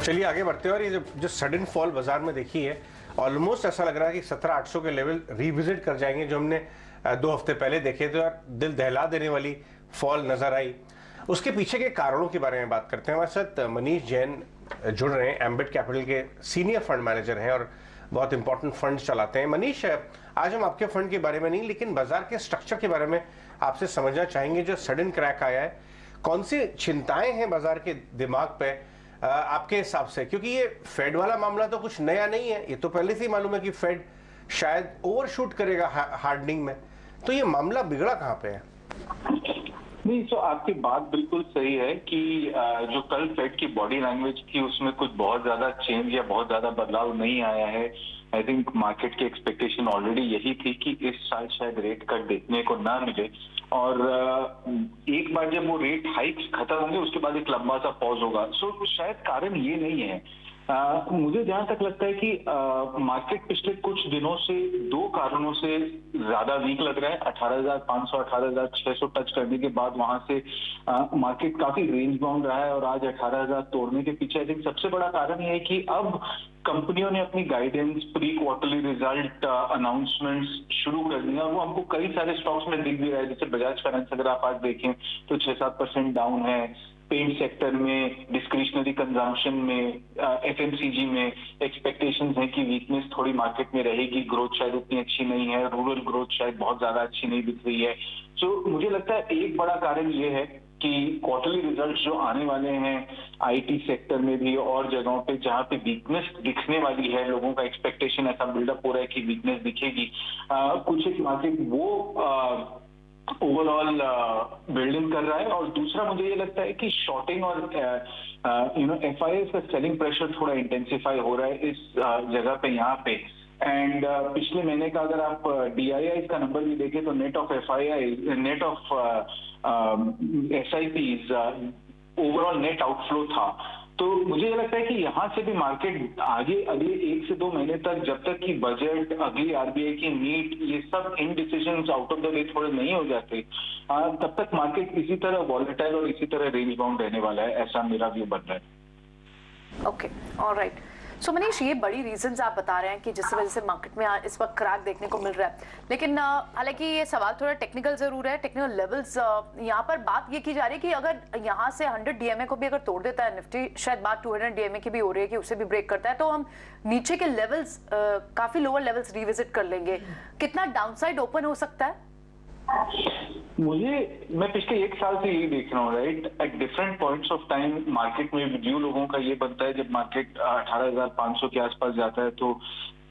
चलिए आगे बढ़ते हैं। और ये जो सडन फॉल बाजार में देखी है, ऑलमोस्ट ऐसा लग रहा है कि 17,800 के लेवल रिविजिट कर जाएंगे जो हमने 2 हफ्ते पहले देखे थे, और दिल दहला देने वाली फॉल नजर आई। उसके पीछे के कारणों के बारे में बात करते हैं। हमारे साथ मनीष जैन जुड़ रहे हैं, एम्बिट कैपिटल के सीनियर फंड मैनेजर हैं और बहुत इंपॉर्टेंट फंड चलाते हैं। मनीष, आज हम आपके फंड के बारे में नहीं, लेकिन बाजार के स्ट्रक्चर के बारे में आपसे समझना चाहेंगे। जो सडन क्रैक आया है, कौन सी चिंताएं हैं बाजार के दिमाग पे आपके हिसाब से? क्योंकि ये फेड वाला मामला तो कुछ नया नहीं है, ये तो पहले से ही मालूम है कि फेड शायद ओवरशूट करेगा हार्डनिंग में। तो ये मामला बिगड़ा कहां पे है? नहीं, तो आपकी बात बिल्कुल सही है कि जो कल फेड की बॉडी लैंग्वेज थी उसमें कुछ बहुत ज्यादा चेंज या बहुत ज्यादा बदलाव नहीं आया है। आई थिंक मार्केट की एक्सपेक्टेशन ऑलरेडी यही थी कि इस साल शायद रेट कट देखने को ना मिले, और एक बार जब वो रेट हाइक्स खत्म होंगे उसके बाद एक लंबा सा पॉज होगा। सो शायद कारण ये नहीं है। मुझे जहां तक लगता है कि मार्केट पिछले कुछ दिनों से दो कारणों से ज्यादा वीक लग रहा है। 18,500 18,600 टच करने के बाद वहां से मार्केट काफी रेंज बाउंड रहा है, और आज 18,000 तोड़ने के पीछे आई थिंक सबसे बड़ा कारण ये है कि अब कंपनियों ने अपनी guidance, pre quarterly result announcements शुरू कर दिया। वो हमको कई सारे स्टॉक्स में दिख भी रहा है, जैसे बजाज फाइनेंस अगर आप आज देखें तो 6-7% डाउन है। पेंट सेक्टर में, डिस्क्रिशनरी कंजम्पशन में, एफएमसीजी में एक्सपेक्टेशंस है कि वीकनेस थोड़ी मार्केट में रहेगी, ग्रोथ शायद उतनी अच्छी नहीं है, रूरल ग्रोथ शायद बहुत ज्यादा अच्छी नहीं दिख रही है। सो मुझे लगता है एक बड़ा कारण ये है कि क्वार्टरली रिजल्ट्स जो आने वाले हैं आईटी सेक्टर में भी और जगहों पे जहां पे वीकनेस दिखने वाली है, लोगों का एक्सपेक्टेशन ऐसा बिल्डअप हो रहा है कि वीकनेस दिखेगी। कुछ एक मार्केट वो ओवरऑल बिल्डिंग कर रहा है, और दूसरा मुझे ये लगता है कि शॉर्टिंग और एफआईआई का सेलिंग प्रेशर थोड़ा इंटेंसिफाई हो रहा है इस जगह पे, यहाँ पे। एंड पिछले महीने का अगर आप डीआईआई का नंबर भी देखें तो net of FII, net of SIPs, overall net outflow था। तो मुझे लगता है कि यहाँ से भी मार्केट आगे अगले 1 से 2 महीने तक, जब तक कि बजट, अगली आरबीआई की मीट, ये सब इन decisions out of the way थोड़े नहीं हो जाते, तब तक मार्केट इसी तरह वॉलेटाइल और इसी तरह रेंज बाउंड रहने वाला है, ऐसा मेरा व्यू बन रहा है। Okay, alright. सो मनीष, ये बड़ी रीजंस आप बता रहे हैं कि जिस वजह से मार्केट में इस वक्त क्रैक देखने को मिल रहा है, लेकिन हालांकि ये सवाल थोड़ा टेक्निकल जरूर है। टेक्निकल लेवल्स यहाँ पर बात ये की जा रही है कि अगर यहाँ से 100 डीएमए को भी अगर तोड़ देता है निफ्टी, शायद बात 200 डीएमए की भी हो रही है कि उसे भी ब्रेक करता है, तो हम नीचे के लेवल्स, काफी लोअर लेवल्स रिविजिट कर लेंगे। कितना डाउनसाइड ओपन हो सकता है? मैं पिछले 1 साल से यही देख रहा हूँ, right. At different points of time market में व्यू लोगों का ये बनता है, जब मार्केट 18,500 के आसपास जाता है तो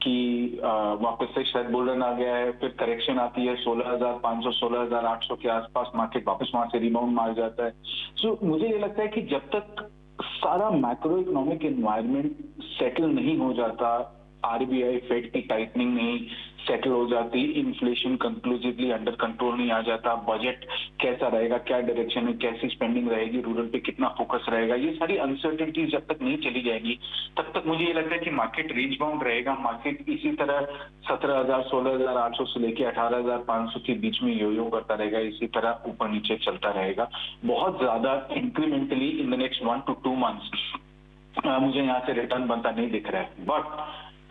कि वापस से शायद बुलरन आ गया है, फिर करेक्शन आती है 16,500 16,800 के आसपास, मार्केट वापस वहां से रिबाउंड मार जाता है। सो मुझे ये लगता है कि जब तक सारा मैक्रो इकोनॉमिक एनवायरनमेंट सेटल नहीं हो जाता, आरबीआई फेड की टाइटनिंग नहीं सेटल हो जाती, इन्फ्लेशन कंक्लूसिवली अंडर कंट्रोल नहीं आ जाता, बजट कैसा रहेगा, क्या डायरेक्शन में, कैसी स्पेंडिंग रहेगी, रूरल पे कितना फोकस रहेगा, ये सारी अनसर्टेनिटीज जब तक नहीं चली जाएगी तब तक मुझे ये लगता है कि मार्केट रेंज बाउंड रहेगा। मार्केट इसी तरह 17,000 16,800 से लेके 18,500 के बीच में यो करता रहेगा, इसी तरह ऊपर नीचे चलता रहेगा। बहुत ज्यादा incrementally in the next 1 to 2 months मुझे यहाँ से रिटर्न बनता नहीं दिख रहा है। But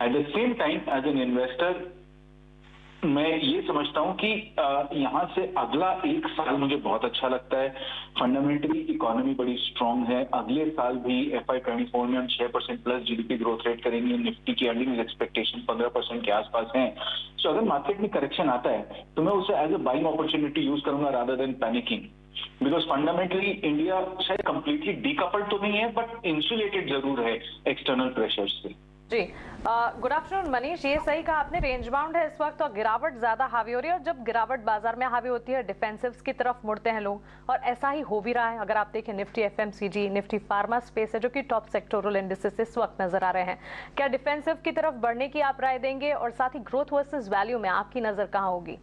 at the same time as an investor मैं ये समझता हूँ कि यहाँ से अगला 1 साल मुझे बहुत अच्छा लगता है। फंडामेंटली इकोनॉमी बड़ी स्ट्रांग है। अगले साल भी FY24 में हम 6% प्लस जीडीपी ग्रोथ रेट करेंगे। निफ्टी की अर्निंग एक्सपेक्टेशन 15% के आसपास है। सो अगर मार्केट में करेक्शन आता है तो मैं उसे as a buying opportunity use करूंगा rather than panicking, because fundamentally India शायद कंप्लीटली डीकपल्ड तो नहीं है बट इंसुलेटेड जरूर है एक्सटर्नल प्रेशर से। जी, गुड आफ्टरनून मनीष। ये सही कहा आपने, रेंज बाउंड है इस वक्त और गिरावट ज्यादा हावी हो रही है, और जब गिरावट बाजार में हावी होती है डिफेंसिव्स की तरफ मुड़ते हैं लोग, और ऐसा ही हो भी रहा है। अगर आप देखें Nifty FMCG, Nifty pharma space है जो कि टॉप सेक्टोरल इंडिसेस इस वक्त नजर आ रहे हैं। क्या डिफेंसिव की तरफ बढ़ने की आप राय देंगे, और साथ ही ग्रोथ वर्सेस वैल्यू में आपकी नजर कहाँ होगी?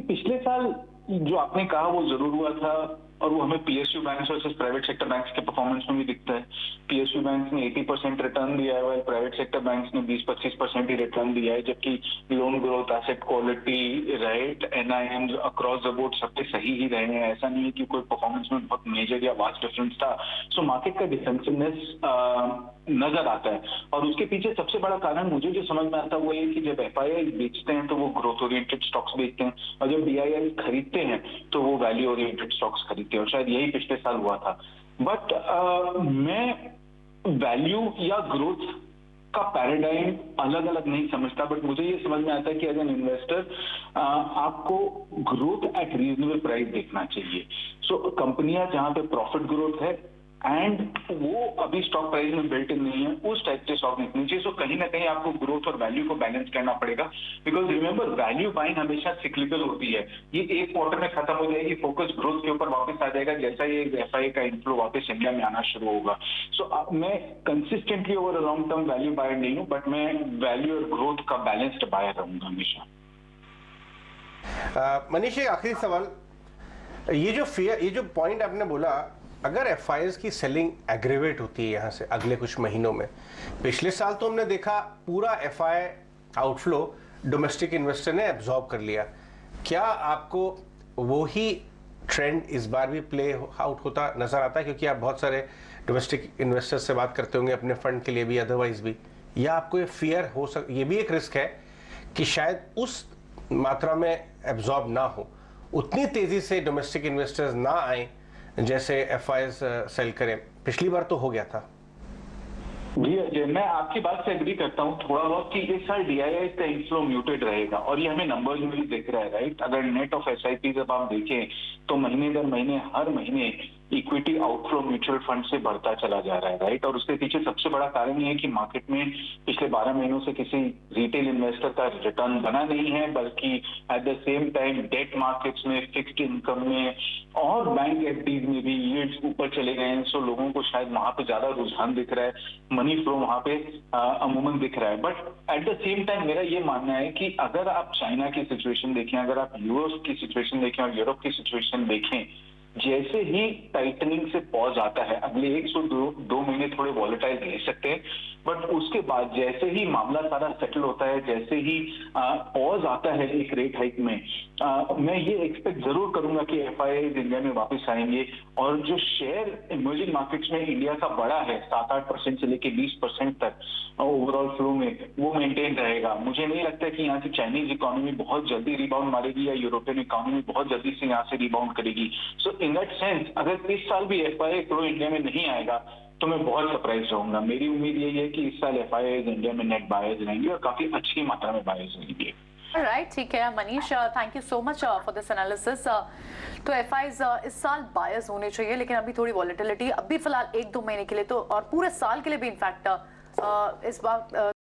पिछले साल जो आपने कहा वो जरूर हुआ था। और वो हमें PSU banks versus private sector banks के परफॉर्मेंस में भी दिखता है। पीएसयू बैंक्स ने 80% रिटर्न दिया है, वाइल प्राइवेट सेक्टर बैंक्स ने 20-25% ही रिटर्न दिया है, जबकि loan growth, asset quality, right, NIMs across the board सबके सही ही रहे हैं। ऐसा नहीं है कि कोई परफॉर्मेंस में बहुत मेजर या वास्ट डिफरेंस था। सो मार्केट का डिफेंसिवनेस नजर आता है, और उसके पीछे सबसे बड़ा कारण मुझे जो समझ में आता है वो ये कि जब एफआईआई बेचते हैं तो वो ग्रोथ ओरिएंटेड स्टॉक्स बेचते हैं, और जब डीआईआई खरीदते हैं तो वो वैल्यू ओरिएंटेड स्टॉक्स खरीदते हैं, और शायद यही पिछले साल हुआ था। बट मैं वैल्यू या ग्रोथ का पैराडाइम अलग अलग नहीं समझता, बट मुझे ये समझ में आता है कि एज एन इन्वेस्टर आपको ग्रोथ एट रीजनेबल प्राइस देखना चाहिए। सो कंपनियां जहां पे प्रॉफिट ग्रोथ है एंड वो अभी स्टॉक प्राइस में बिल्ट इन नहीं है, उस टाइप के स्टॉक देखने चाहिए। सो कहीं ना कहीं आपको ग्रोथ और वैल्यू को बैलेंस करना पड़ेगा, बिकॉज रिमेंबर वैल्यू बाइंग हमेशा सिक्लिकल होती है। ये एक क्वार्टर में खत्म हो जाएगी, फोकस ग्रोथ के ऊपर वापस आ जाएगा जैसा ये एफआईआई का इनफ्लो वापस इंडिया में आना शुरू होगा। सो मैं consistently over long term value buyer नहीं हूँ, बट मैं वैल्यू और ग्रोथ का बैलेंस्ड बायर रहूंगा हमेशा। मनीष, एक आखिरी सवाल, ये जो पॉइंट आपने बोला, अगर एफआईआईज की सेलिंग एग्रीवेट होती है यहाँ से अगले कुछ महीनों में, पिछले साल तो हमने देखा पूरा एफआईआई आउटफ्लो डोमेस्टिक इन्वेस्टर ने एब्जॉर्ब कर लिया, क्या आपको वो ही ट्रेंड इस बार भी प्ले आउट होता नजर आता है? क्योंकि आप बहुत सारे डोमेस्टिक इन्वेस्टर से बात करते होंगे अपने फंड के लिए भी, अदरवाइज भी, या आपको ये फियर हो ये भी एक रिस्क है कि शायद उस मात्रा में एब्जॉर्ब ना हो, उतनी तेजी से डोमेस्टिक इन्वेस्टर्स ना आए जैसे एफआईआईज सेल करें? पिछली बार तो हो गया था। जी अजय, मैं आपकी बात से एग्री करता हूँ थोड़ा बहुत कि इस साल डीआईआई का इनफ्लो म्यूटेड रहेगा, और ये हमें नंबर्स में भी दिख रहा है, राइट। अगर नेट ऑफ एसआईपी जब आप देखें तो महीने दर महीने हर महीने इक्विटी आउटफ्लो म्यूचुअल फंड से बढ़ता चला जा रहा है, राइट। और उसके पीछे सबसे बड़ा कारण ये है कि मार्केट में पिछले 12 महीनों से किसी रिटेल इन्वेस्टर का रिटर्न बना नहीं है, बल्कि at the same time debt markets में, फिक्स्ड इनकम में और बैंक एफडीज में भी यील्ड्स ऊपर चले गए हैं। सो लोगों को शायद वहां पे ज्यादा रुझान दिख रहा है, मनी फ्लो वहां पे अमूमन दिख रहा है। But at the same time मेरा ये मानना है कि अगर आप चाइना की सिचुएशन देखें, अगर आप यूएस की सिचुएशन देखें और यूरोप की सिचुएशन देखें, जैसे ही टाइटनिंग से पॉज आता है, अगले 1 से 2 महीने थोड़े वॉलेटाइल रह सकते हैं, बट उसके बाद जैसे ही मामला सारा सेटल होता है, जैसे ही पॉज आता है एक रेट हाइक में, मैं ये एक्सपेक्ट जरूर करूंगा कि एफआईआई इंडिया में वापस आएंगे, और जो शेयर इमर्जिंग मार्केट्स में इंडिया का बड़ा है 7-8% से लेके 20% तक ओवरऑल फ्लो में, वो मेंटेन रहेगा। मुझे नहीं लगता कि यहाँ से चाइनीज इकोनॉमी बहुत जल्दी रिबाउंड मारेगी या यूरोपियन इकोनॉमी बहुत जल्दी से यहाँ से रिबाउंड करेगी। सो इन दैट सेंस अगर इस साल भी एफआईआई फ्लो इंडिया में नहीं आएगा तो मैं बहुत सरप्राइज रहूंगा। मेरी उम्मीद यही है कि इस साल एफआईआई इंडिया में नेट बायर्स रहेंगे और काफी अच्छी मात्रा में बायर्स रहेंगे। राइट, ठीक है Manish, thank you so much for this analysis. तो एफआईआईज इस साल बायर्स होने चाहिए, लेकिन अभी थोड़ी वॉलेटिलिटी अभी फिलहाल 1-2 महीने के लिए तो, और पूरे साल के लिए भी इनफैक्ट इस बार